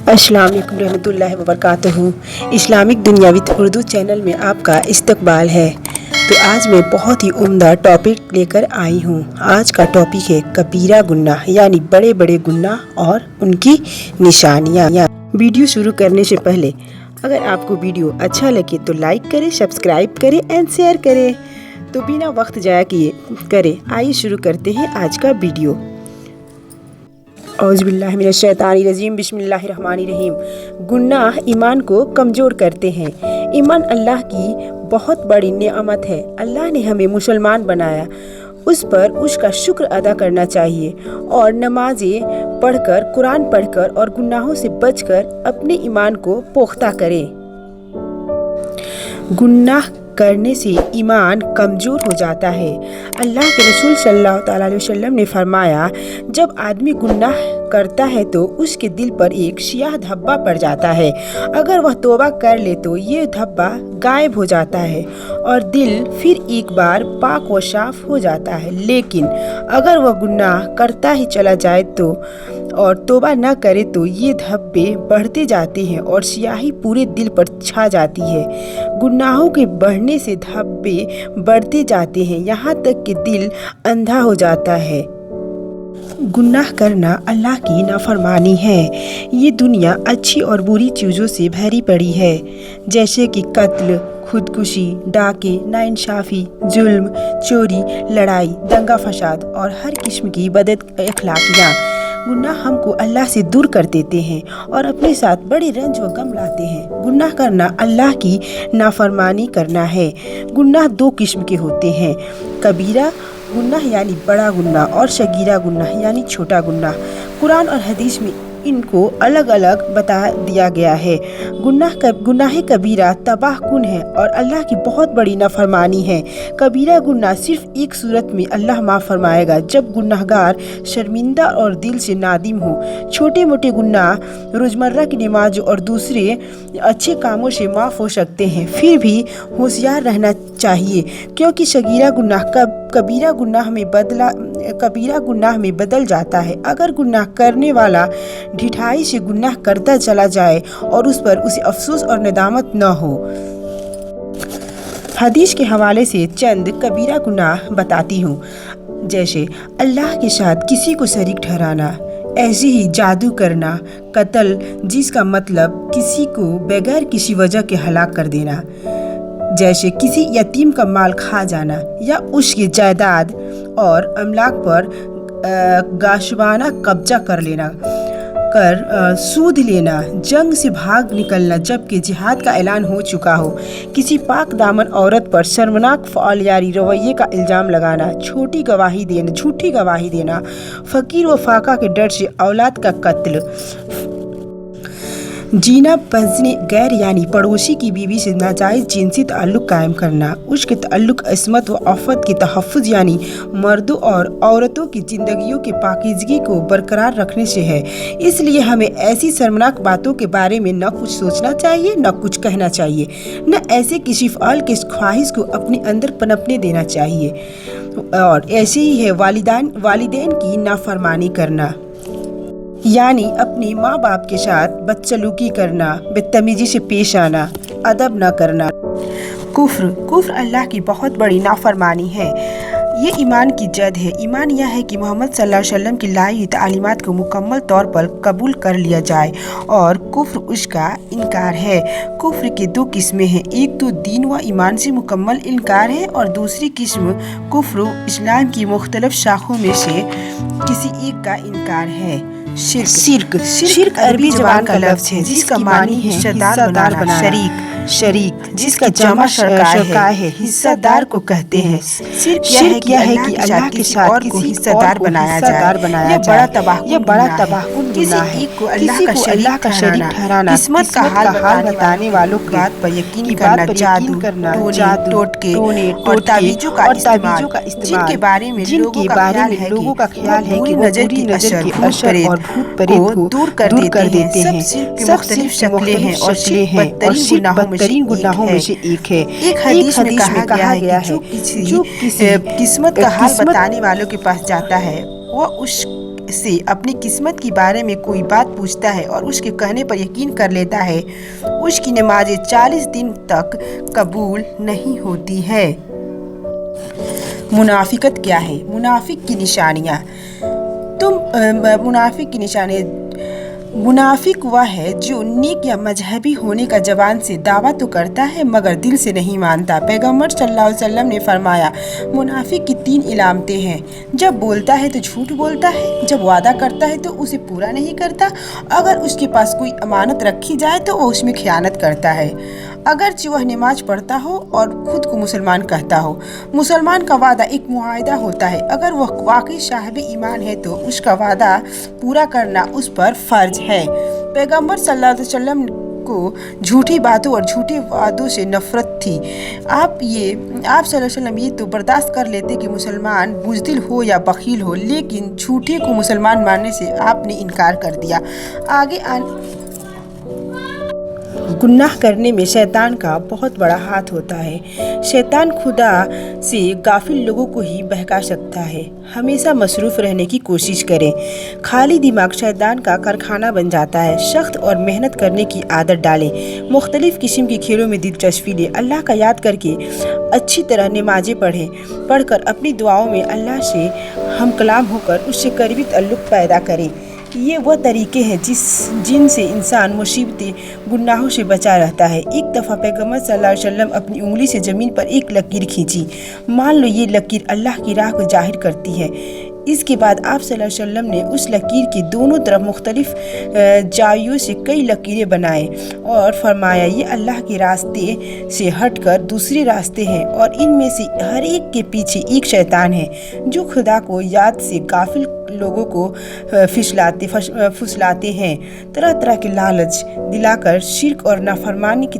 अस्सलाम वालेकुम रहमतुल्लाहि व बरकातहू। इस्लामिक दुनियावी उर्दू चैनल में आपका इस्तकबाल है। तो आज मैं बहुत ही उम्दा टॉपिक लेकर आई हूँ। आज का टॉपिक है कबीरा गुनाह यानी बड़े बड़े गुनाह और उनकी निशानियाँ। वीडियो शुरू करने से पहले अगर आपको वीडियो अच्छा लगे तो लाइक करें, सब्सक्राइब करें एंड शेयर करें। तो बिना वक्त जाया किए करें, आइए शुरू करते हैं आज का वीडियो। औज़ुबिल्लाहि मिनश्शैतानिर्रजीम, बिस्मिल्लाहिर्रहमानिर्रहीम। गुनाह ईमान को कमज़ोर करते हैं। ईमान अल्लाह की बहुत बड़ी नेमत है। अल्लाह ने हमें मुसलमान बनाया, उस पर उसका शुक्र अदा करना चाहिए और नमाज़ें पढ़कर, कुरान पढ़कर और गुनाहों से बचकर अपने ईमान को पुख्ता करें। गुनाह करने से ईमान कमज़ोर हो जाता है। अल्लाह के रसूल सल्लल्लाहु अलैहि वसल्लम ने फरमाया, जब आदमी गुनाह करता है तो उसके दिल पर एक स्याह धब्बा पड़ जाता है। अगर वह तौबा कर ले तो ये धब्बा गायब हो जाता है और दिल फिर एक बार पाक व साफ हो जाता है। लेकिन अगर वह गुनाह करता ही चला जाए तो और तौबा न करे तो ये धब्बे बढ़ते जाते हैं और स्याही पूरे दिल पर छा जाती है। गुनाहों के बढ़ने से धब्बे बढ़ते जाते हैं, यहाँ तक कि दिल अंधा हो जाता है। गुनाह करना अल्लाह की नाफरमानी है। ये दुनिया अच्छी और बुरी चीज़ों से भरी पड़ी है, जैसे कि कत्ल, खुदकुशी, डाके, नाइंसाफ़ी, जुल्म, चोरी, लड़ाई, दंगा फसाद और हर किस्म की बदअखलाकियाँ। गुनाह हमको अल्लाह से दूर कर देते हैं और अपने साथ बड़े रंज व गम लाते हैं। गुनाह करना अल्लाह की नाफरमानी करना है। गुनाह दो किस्म के होते हैं, कबीरा गुनाह यानी बड़ा गुनाह और सगीरा गुनाह यानी छोटा गुनाह। कुरान और हदीस में इनको अलग अलग बता दिया गया है। गुनाह कबीरा तबाह कुन है और अल्लाह की बहुत बड़ी नाफरमानी है। कबीरा गुनाह सिर्फ एक सूरत में अल्लाह माफ़ फरमाएगा, जब गुनाहगार शर्मिंदा और दिल से नादिम हो। छोटे मोटे गुनाह रोज़मर्रा की नमाज और दूसरे अच्छे कामों से माफ़ हो सकते हैं, फिर भी होशियार रहना चाहिए, क्योंकि सगीरा गुनाह कबीरा गुनाह में बदल जाता है। अगर गुनाह करने वाला ढिठाई से गुनाह करता चला जाए और उस पर उसे अफसोस और नदामत न हो। हदीस के हवाले से चंद कबीरा गुनाह बताती हूँ, जैसे अल्लाह के साथ किसी को शरीक ठहराना, ऐसे ही जादू करना, कत्ल जिसका मतलब किसी को बगैर किसी वजह के हलाक कर देना, जैसे किसी यतीम का माल खा जाना या उसकी जायदाद और अमलाक पर गाशवाना कब्जा कर लेना, सूद लेना, जंग से भाग निकलना जबकि जिहाद का ऐलान हो चुका हो, किसी पाक दामन औरत पर शर्मनाक फ़ालियारी रवैये का इल्ज़ाम लगाना, झूठी गवाही देना, फ़कीर व फाका के डर से औलाद का कत्ल, जीना बजने गैर यानी पड़ोसी की बीवी से नाजायज़ जिनसी ताल्लुक़ कायम करना, उसके ताल्लुक़ इसमत व आफ़त की तहफ़्फ़ुज़ यानी मर्दों और औरतों की ज़िंदगियों की पाकीज़गी को बरकरार रखने से है। इसलिए हमें ऐसी शर्मनाक बातों के बारे में न कुछ सोचना चाहिए, न कुछ कहना चाहिए, न ऐसे किसी फ़ाल की ख्वाहिश को अपने अंदर पनपने देना चाहिए। और ऐसे ही है वालिदैन की नाफरमानी करना, यानी अपने माँ बाप के साथ बदसलूकी करना, बदतमीजी से पेश आना, अदब न करना। कुफ्र अल्लाह की बहुत बड़ी नाफरमानी है। ये ईमान की जद है। ईमान यह है कि मोहम्मद सल्लल्लाहु अलैहि वसल्लम की लाई हुई तालीमात को मुकम्मल तौर पर कबूल कर लिया जाए, और कुफ्र उसका इनकार है। कुफ्र की दो किस्में हैं, एक तो दीन व ईमान से मुकम्मल इनकार है और दूसरी किस्म कुफ्र इस्लाम की मुख्तलिफ शाखों में से किसी एक का इनकार है। शिर्क अरबी ज़बान का लफ्ज़ है जिसका मानी है हिस्सेदार बनाना, शरीक जिसका जमा शरकाए है, हिस्सेदार को कहते हैं। शिर्क यह है कि अल्लाह के साथ और को हिस्सेदार बनाया जाए। यह बड़ा तबाहकुन गुनाह है। किसी को अल्लाह का शरीक ठहराना, किस्मत का हाल बताने वालों की बात पर यकीन करना, जादू, टोटके और तावीज़ों का इस्तेमाल, जिनके बारे में लोगों का ख्याल है कि नज़र के असर और भूत प्रेत को दूर कर देते हैं। सब मुख्तलिफ शक्लें हैं और बदतरीन गुनाहों में से एक है। एक हदीस में कहा गया है, जो किसी किस्मत का हाल बताने वालों के पास जाता है, वह से अपनी किस्मत के बारे में कोई बात पूछता है और उसके कहने पर यकीन कर लेता है, उसकी नमाज़ें 40 दिन तक कबूल नहीं होती है। मुनाफिकत क्या है? मुनाफिक की निशानियाँ। मुनाफिक की निशानी, मुनाफिक वह है जो नेक या मजहबी होने का ज़बान से दावा तो करता है मगर दिल से नहीं मानता। पैगम्बर सल्लल्लाहु अलैहि वसल्लम ने फरमाया, मुनाफिक की 3 इलामतें हैं। जब बोलता है तो झूठ बोलता है, जब वादा करता है तो उसे पूरा नहीं करता, अगर उसके पास कोई अमानत रखी जाए तो वो उसमें खयानत करता है, अगरचे वह नमाज पढ़ता हो और खुद को मुसलमान कहता हो। मुसलमान का वादा एक मुआहदा होता है, अगर वह वाकई साहिब ईमान है तो उसका वादा पूरा करना उस पर फ़र्ज है। पैगम्बर सल्लल्लाहु अलैहि वसल्लम को झूठी बातों और झूठे वादों से नफरत थी। आप सल्लल्लाहु अलैहि वसल्लम ये तो बर्दाश्त कर लेते कि मुसलमान बुज़दिल हो या बखील हो, लेकिन झूठे को मुसलमान मानने से आपने इनकार कर दिया। गुनाह करने में शैतान का बहुत बड़ा हाथ होता है। शैतान खुदा से गाफिल लोगों को ही बहका सकता है। हमेशा मसरूफ़ रहने की कोशिश करें। खाली दिमाग शैतान का कारखाना बन जाता है। सख्त और मेहनत करने की आदत डालें। मुख्तलिफ़ किस्म के खेलों में दिलचस्पी लें। अल्लाह का याद करके अच्छी तरह नमाज़ें पढ़कर अपनी दुआओं में अल्लाह से हम कलाम होकर उससे करीबी ताल्लुक़ पैदा करें। ये वह तरीके हैं जिनसे इंसान मुसीबतें गुनाहों से बचा रहता है। एक दफ़ा पैगम्बर सल्लल्लाहु अलैहि वसल्लम अपनी उंगली से ज़मीन पर एक लकीर खींची। मान लो ये लकीर अल्लाह की राह को जाहिर करती है। इसके बाद आप सल्लल्लाहु अलैहि वसल्लम ने उस लकीर के दोनों तरफ मुख्तलिफ जावियों से कई लकीरें बनाए और फरमाया, ये अल्लाह के रास्ते से हटकर दूसरे रास्ते हैं और इनमें से हर एक के पीछे एक शैतान है जो खुदा को याद से गाफिल लोगों को फुसलाते हैं, तरह तरह के लालच दिलाकर शिर्क और नाफरमानी की